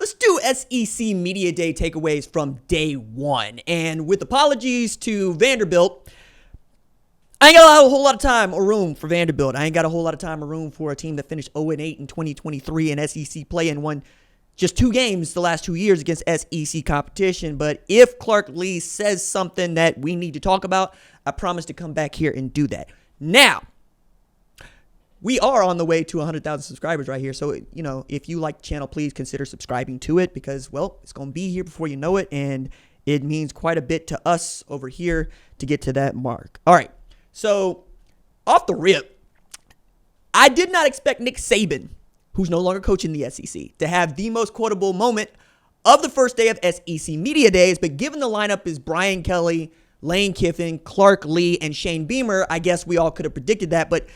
let's do SEC Media Day takeaways from day one. And with apologies to Vanderbilt, I ain't got a whole lot of time or room for Vanderbilt. I ain't got a whole lot of time or room for a team that finished 0-8 in 2023 in SEC play and won just 2 games the last 2 years against SEC competition. But if Clark Lee says something that we need to talk about, I promise to come back here and do that. Now, we are on the way to 100,000 subscribers right here. So, if you like the channel, please consider subscribing to it because, well, it's going to be here before you know it. And it means quite a bit to us over here to get to that mark. All right. So, off the rip, I did not expect Nick Saban, who's no longer coaching the SEC, to have the most quotable moment of the first day of SEC Media Days. But given the lineup is Brian Kelly, Lane Kiffin, Clark Lee, and Shane Beamer, I guess we all could have predicted that. But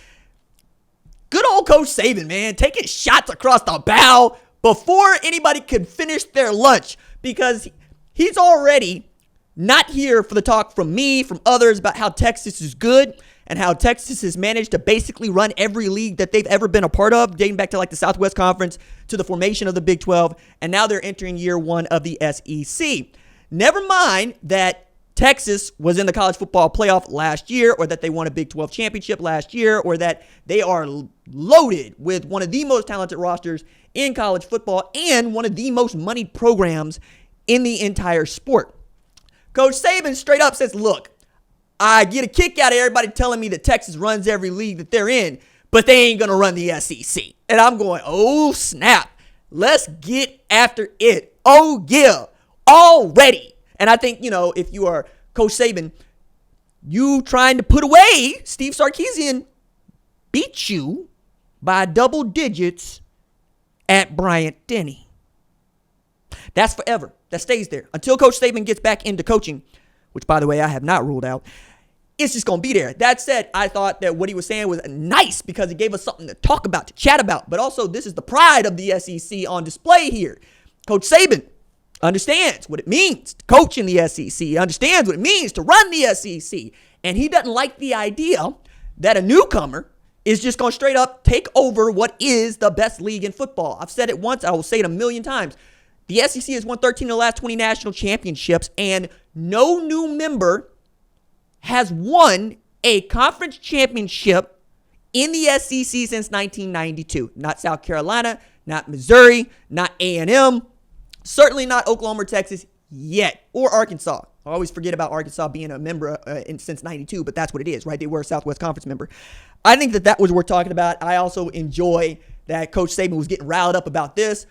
good old Coach Saban, man, taking shots across the bow before anybody could finish their lunch because he's already not here for the talk from me, from others about how Texas is good and how Texas has managed to basically run every league that they've ever been a part of, dating back to like the Southwest Conference to the formation of the Big 12, and now they're entering year 1 of the SEC. Never mind that Texas was in the college football playoff last year, or that they won a Big 12 championship last year, or that they are loaded with one of the most talented rosters in college football and one of the most moneyed programs in the entire sport. Coach Saban straight up says, look, I get a kick out of everybody telling me that Texas runs every league that they're in, but they ain't going to run the SEC. And I'm going, oh, snap. Let's get after it. Oh, yeah, already. And I think, if you are Coach Saban, you trying to put away Steve Sarkisian beat you by double digits at Bryant-Denny. That's forever. That stays there until Coach Saban gets back into coaching, which, by the way, I have not ruled out. It's just going to be there. That said, I thought that what he was saying was nice because it gave us something to talk about, to chat about. But also, this is the pride of the SEC on display here. Coach Saban understands what it means to coach in the SEC. He understands what it means to run the SEC. And he doesn't like the idea that a newcomer is just going to straight up take over what is the best league in football. I've said it once. I will say it a million times. The SEC has won 13 of the last 20 national championships, and no new member has won a conference championship in the SEC since 1992. Not South Carolina, not Missouri, not A&M, certainly not Oklahoma or Texas yet, or Arkansas. I always forget about Arkansas being a member since 92, but that's what it is, right? They were a Southwest Conference member. I think that was what we're talking about. I also enjoy that Coach Saban was getting riled up about this.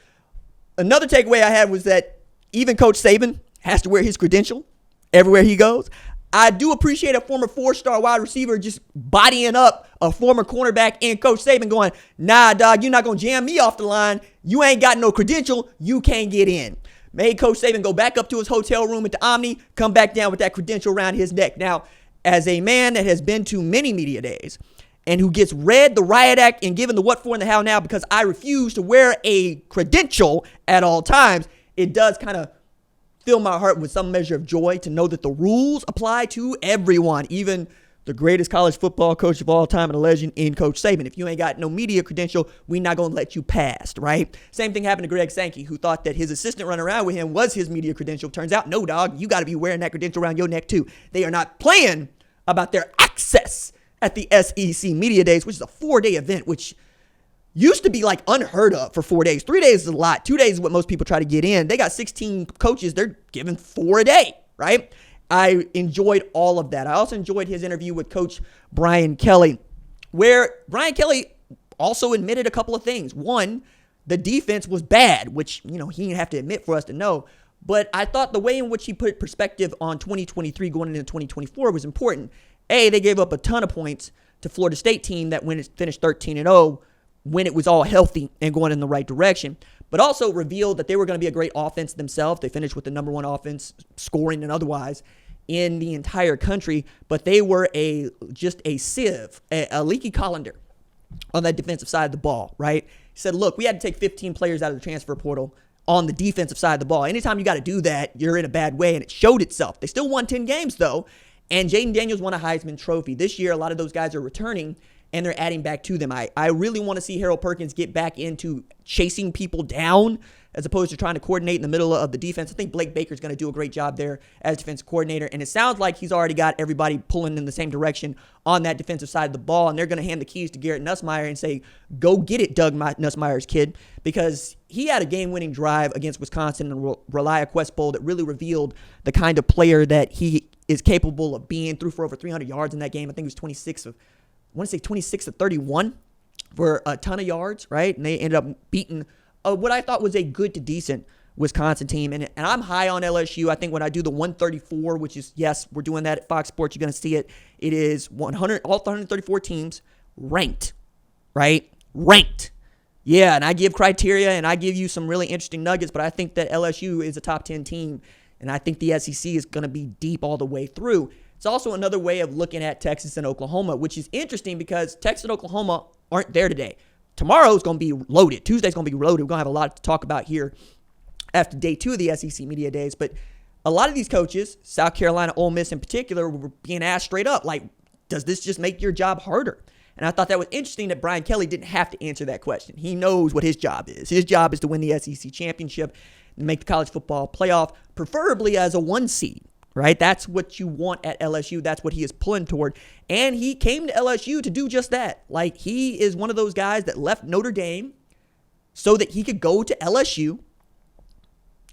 Another takeaway I had was that even Coach Saban has to wear his credential everywhere he goes. I do appreciate a former 4-star wide receiver just bodying up a former cornerback and Coach Saban going, nah, dog, you're not going to jam me off the line. You ain't got no credential. You can't get in. Made Coach Saban go back up to his hotel room at the Omni, come back down with that credential around his neck. Now, as a man that has been to many media days and who gets read the riot act and given the what for and the how now because I refuse to wear a credential at all times, it does kind of fill my heart with some measure of joy to know that the rules apply to everyone, even the greatest college football coach of all time and a legend in Coach Saban. If you ain't got no media credential, we not going to let you pass, right? Same thing happened to Greg Sankey, who thought that his assistant running around with him was his media credential. Turns out, no, dog, you got to be wearing that credential around your neck too. They are not playing about their access at the SEC Media Days, which is a 4-day event, which used to be like unheard of for 4 days. 3 days is a lot. 2 days is what most people try to get in. They got 16 coaches. They're giving 4 a day, right? I enjoyed all of that. I also enjoyed his interview with Coach Brian Kelly, where Brian Kelly also admitted a couple of things. One, the defense was bad, which, he didn't have to admit for us to know. But I thought the way in which he put perspective on 2023 going into 2024 was important. A, they gave up a ton of points to Florida State team that when it finished 13-0 when it was all healthy and going in the right direction, but also revealed that they were going to be a great offense themselves. They finished with the number 1 offense, scoring and otherwise, in the entire country, but they were just a sieve, a leaky colander on that defensive side of the ball, right? He said, look, we had to take 15 players out of the transfer portal on the defensive side of the ball. Anytime you got to do that, you're in a bad way, and it showed itself. They still won 10 games, though, and Jaden Daniels won a Heisman Trophy. This year, a lot of those guys are returning, and they're adding back to them. I really want to see Harold Perkins get back into chasing people down as opposed to trying to coordinate in the middle of the defense. I think Blake Baker's going to do a great job there as defensive coordinator, and it sounds like he's already got everybody pulling in the same direction on that defensive side of the ball, and they're going to hand the keys to Garrett Nussmeier and say, go get it, Doug Nussmeier's kid, because he had a game-winning drive against Wisconsin in the Relia Quest Bowl that really revealed the kind of player that he is capable of being. Threw for over 300 yards in that game. I think it was 26 of 31 for a ton of yards, right? And they ended up beating what I thought was a good to decent Wisconsin team. And I'm high on LSU. I think when I do the 134, which is, yes, we're doing that at Fox Sports, you're going to see it. It is all 134 teams ranked, right? Ranked. Yeah, and I give criteria and I give you some really interesting nuggets, but I think that LSU is a top 10 team, and I think the SEC is going to be deep all the way through. It's also another way of looking at Texas and Oklahoma, which is interesting because Texas and Oklahoma aren't there today. Tomorrow's going to be loaded. Tuesday's going to be loaded. We're going to have a lot to talk about here after day 2 of the SEC Media Days. But a lot of these coaches, South Carolina, Ole Miss in particular, were being asked straight up, like, does this just make your job harder? And I thought that was interesting that Brian Kelly didn't have to answer that question. He knows what his job is. His job is to win the SEC championship and make the college football playoff, preferably as a 1 seed. Right? That's what you want at LSU. That's what he is pulling toward. And he came to LSU to do just that. Like, he is one of those guys that left Notre Dame so that he could go to LSU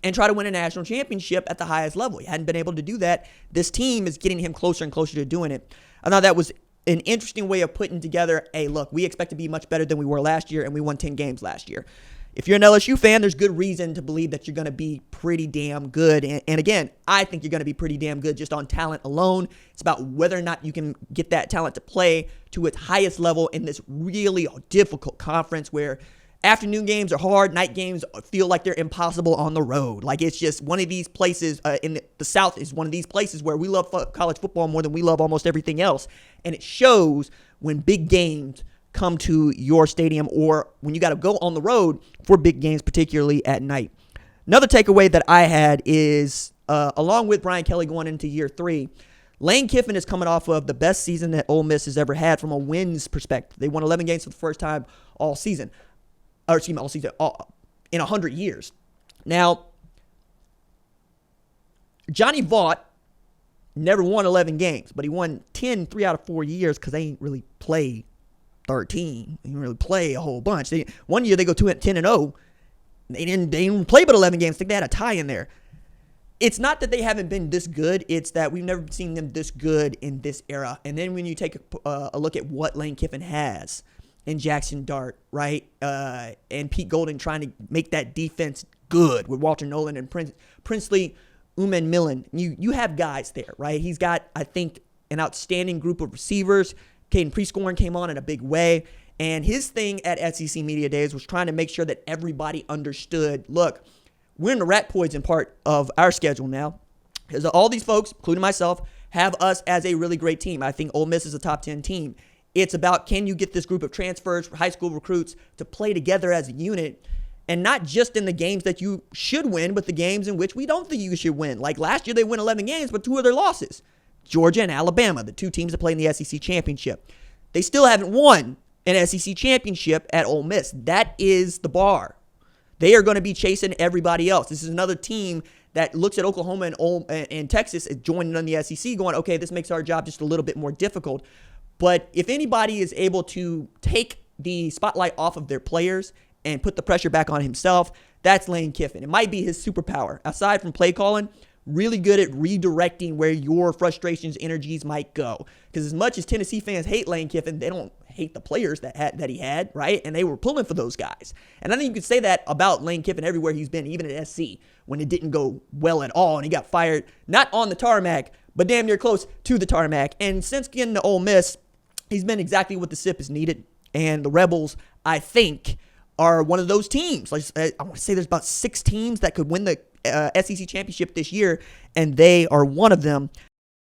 and try to win a national championship at the highest level. He hadn't been able to do that. This team is getting him closer and closer to doing it. I thought that was an interesting way of putting together, hey, look, we expect to be much better than we were last year, and we won 10 games last year. If you're an LSU fan, there's good reason to believe that you're going to be pretty damn good. And again, I think you're going to be pretty damn good just on talent alone. It's about whether or not you can get that talent to play to its highest level in this really difficult conference where afternoon games are hard, night games feel like they're impossible on the road. Like, it's just one of these places in the South is one of these places where we love college football more than we love almost everything else. And it shows when big games come to your stadium or when you got to go on the road for big games, particularly at night. Another takeaway that I had is, along with Brian Kelly going into year 3, Lane Kiffin is coming off of the best season that Ole Miss has ever had from a wins perspective. They won 11 games for the first time all season. In 100 years. Now, Johnny Vaught never won 11 games, but he won 10 3 out of 4 years because they ain't really play 13. They didn't really play a whole bunch. One year they go 10-0. They didn't play but 11 games. I think they had a tie in there. It's not that they haven't been this good. It's that we've never seen them this good in this era. And then when you take a look at what Lane Kiffin has in Jackson Dart, right, and Pete Golden trying to make that defense good with Walter Nolan and Princely Uman Millen. You have guys there, right? He's got, I think, an outstanding group of receivers. Caden Prescorn came on in a big way. And his thing at SEC Media Days was trying to make sure that everybody understood, look, we're in the rat poison part of our schedule now. Because all these folks, including myself, have us as a really great team. I think Ole Miss is a top 10 team. It's about, can you get this group of transfers, high school recruits, to play together as a unit, and not just in the games that you should win, but the games in which we don't think you should win. Like last year, they won 11 games, but 2 of their losses. Georgia and Alabama, the 2 teams that play in the SEC championship. They still haven't won an SEC championship at Ole Miss. That is the bar. They are going to be chasing everybody else. This is another team that looks at Oklahoma and Texas as joining on the SEC going, okay, this makes our job just a little bit more difficult. But if anybody is able to take the spotlight off of their players and put the pressure back on himself, that's Lane Kiffin. It might be his superpower. Aside from play calling, really good at redirecting where your frustrations, energies might go. Because as much as Tennessee fans hate Lane Kiffin, they don't hate the players that he had, right? And they were pulling for those guys. And I think you could say that about Lane Kiffin everywhere he's been, even at SC, when it didn't go well at all and he got fired, not on the tarmac, but damn near close to the tarmac. And since getting to Ole Miss, he's been exactly what the SIP is needed. And the Rebels, I think, are one of those teams. I want to say there's about 6 teams that could win the SEC championship this year, and they are one of them.